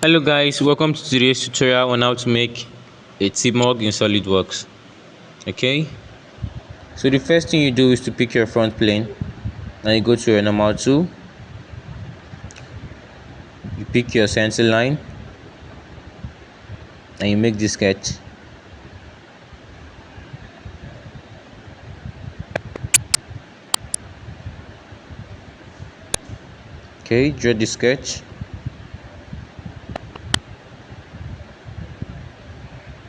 Hello guys, welcome to today's tutorial on how to make a tea mug in Solidworks. Okay, so the first thing you do is to pick your front plane and you go to your normal tool. You pick your center line and you make the sketch. Okay, draw the sketch.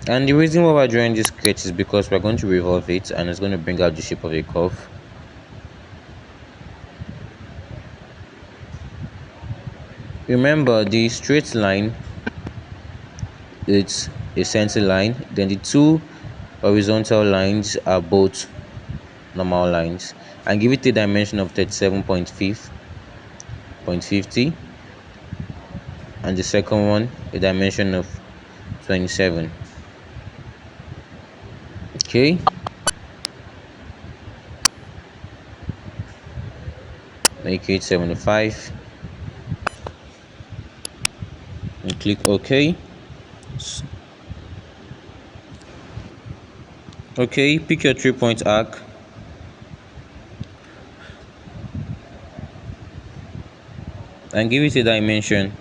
And the reason why we're drawing this sketch is because we're going to revolve it and it's going to bring out the shape of a curve. Remember, the straight line, it's a center line, then the two horizontal lines are both normal lines, and give it a dimension of 37.50, and the second one a dimension of 27. Okay, make it 75 and click OK. Okay, pick your 3-point arc and give it a dimension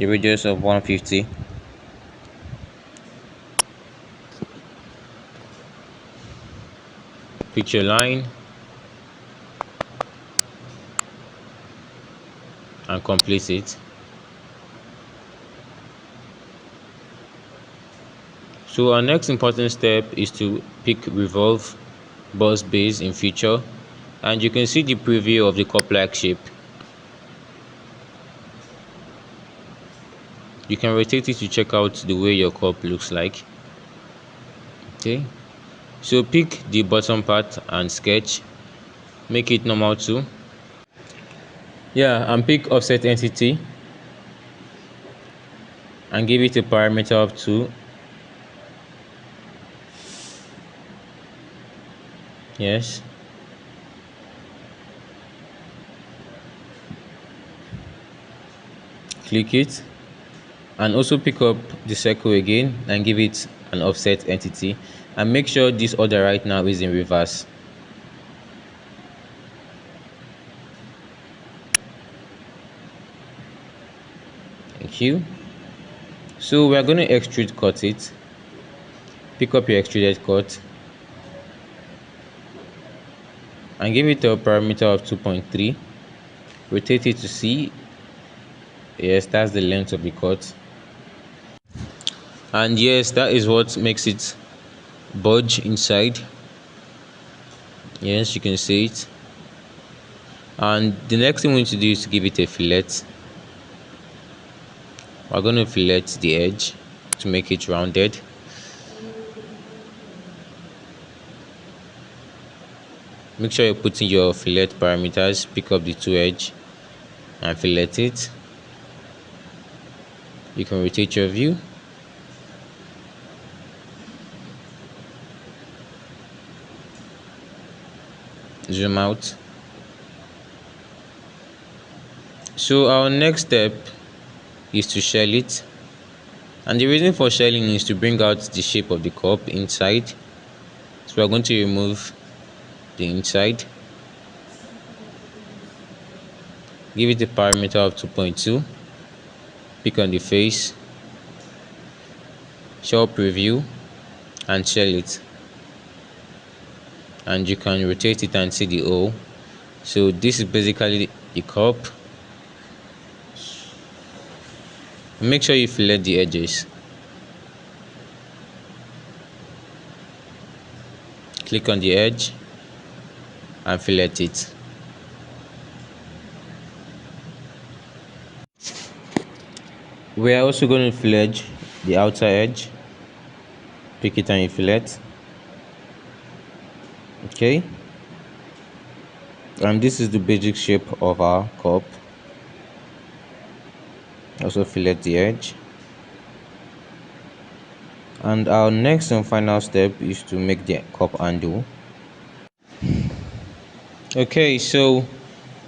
a radius of 150. Pick your line and complete it. So our next important step is to pick revolve boss base in feature, and you can see the preview of the cup-like shape. You can rotate it to check out the way your cup looks like. Okay, so pick the bottom part and sketch, make it normal too. Yeah, and pick offset entity and give it a parameter of 2. Yes, click it and also pick up the circle again and give it an offset entity, and make sure this order right now is in reverse. Thank you. So we are going to extrude cut it. Pick up your extruded cut and give it a parameter of 2.3. Rotate it to see. Yes, that's the length of the cut. And yes, that is what makes it budge inside. Yes, you can see it. And the next thing we need to do is to give it a fillet. We're going to fillet the edge to make it rounded. Make sure you're putting your fillet parameters. Pick up the two edge and fillet it. You can rotate your view. Zoom out. So our next step is to shell it, and the reason for shelling is to bring out the shape of the cup inside. So we're going to remove the inside, give it a parameter of 2.2, pick on the face, show preview and shell it, and you can rotate it and see the hole. So this is basically the cup. Make sure you fillet the edges. Click on the edge and fillet it. We are also going to fillet the outer edge. Pick it and you fillet. Okay, and this is the basic shape of our cup. Also fillet the edge, and our next and final step is to make the cup handle. Okay, so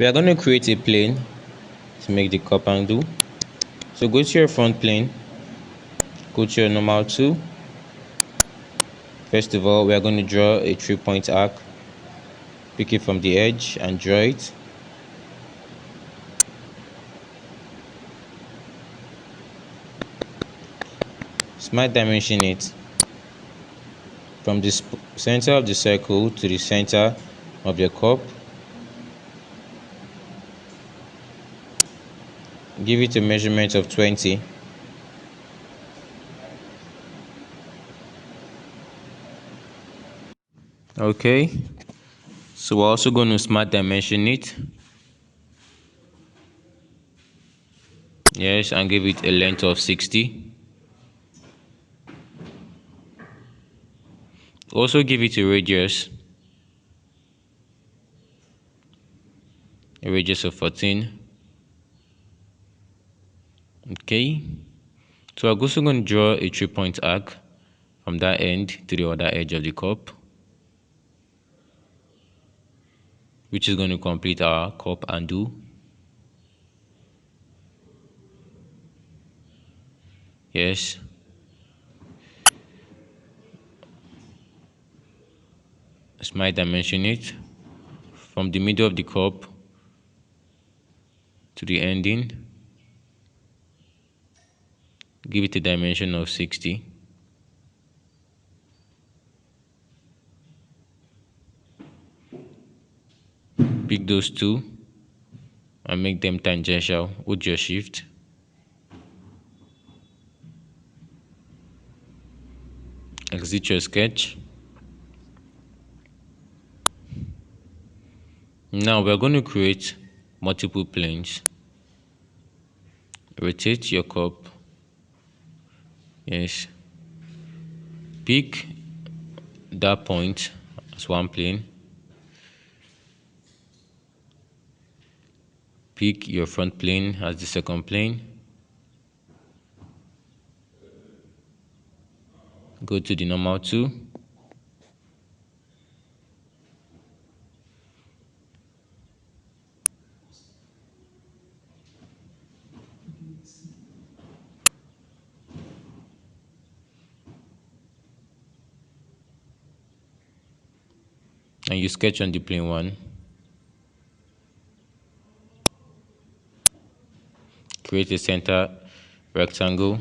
We are going to create a plane to make the cup handle. So go to your front plane, go to your normal tool. First of all, we are going to draw a 3-point arc. Pick it from the edge and draw it. Smart dimension it from the center of the circle to the center of the cup. Give it a measurement of 20. Okay, so we're also going to smart dimension it. Yes, and give it a length of 60. Also give it a radius of 14. Okay, so we're also going to draw a 3-point arc from that end to the other edge of the cup, which is going to complete our cup handle. Yes, smart dimension it from the middle of the cup to the ending. Give it a dimension of 60. Pick those two and make them tangential with your shift. Exit your sketch. Now we're going to create multiple planes. Rotate your cup. Yes. Pick that point as one plane. Pick your front plane as the second plane. Go to the normal tool. And you sketch on the plane 1. Create a center rectangle.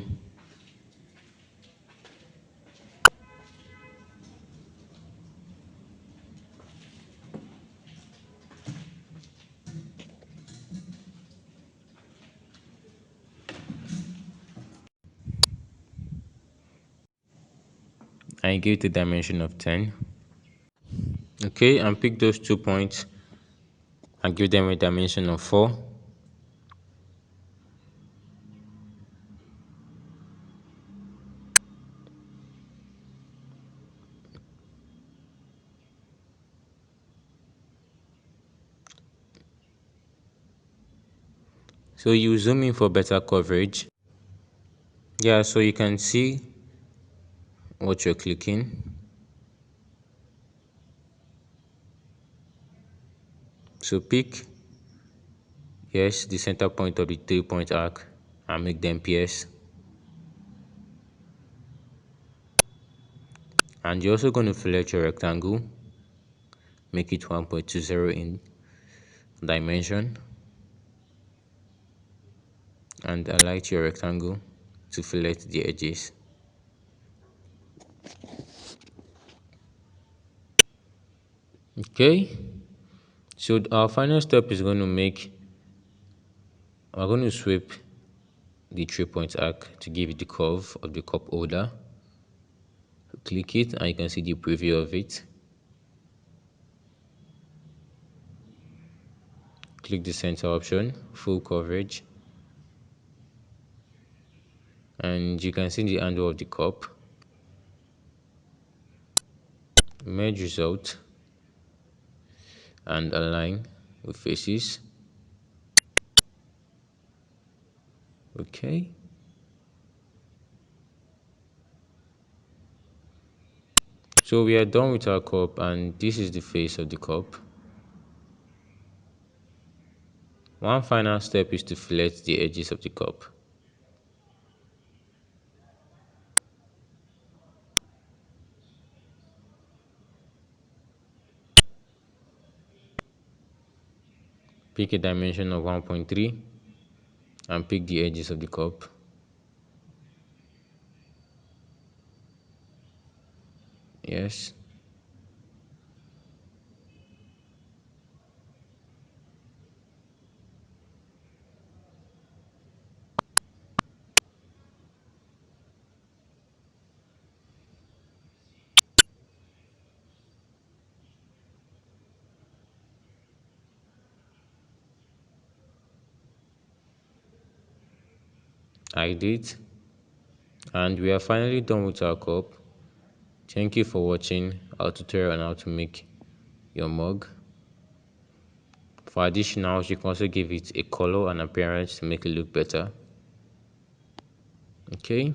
And give it a dimension of 10. Okay, and pick those 2 points and give them a dimension of 4. So you zoom in for better coverage. Yeah, so you can see what you're clicking. So pick, yes, the center point of the 3-point arc and make them pierce. And you're also going to select your rectangle, make it 1.20 in dimension, and alight your rectangle to fillet the edges. Okay, so our final step is going to we're going to sweep the 3-point arc to give it the curve of the cup holder. Click it and you can see the preview of it. Click the center option, full coverage, and you can see the handle of the cup. Merge result and align with faces. Okay, so we are done with our cup and this is the face of the cup. One final step is to fillet the edges of the cup. Pick a dimension of 1.3 and pick the edges of the cup. Yes, I did. And we are finally done with our cup. Thank you for watching our tutorial on how to make your mug. For additionals, you can also give it a color and appearance to make it look better. Okay,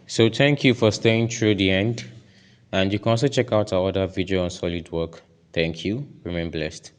so thank you for staying through the end, and you can also check out our other video on SolidWorks. Thank you. Remain blessed.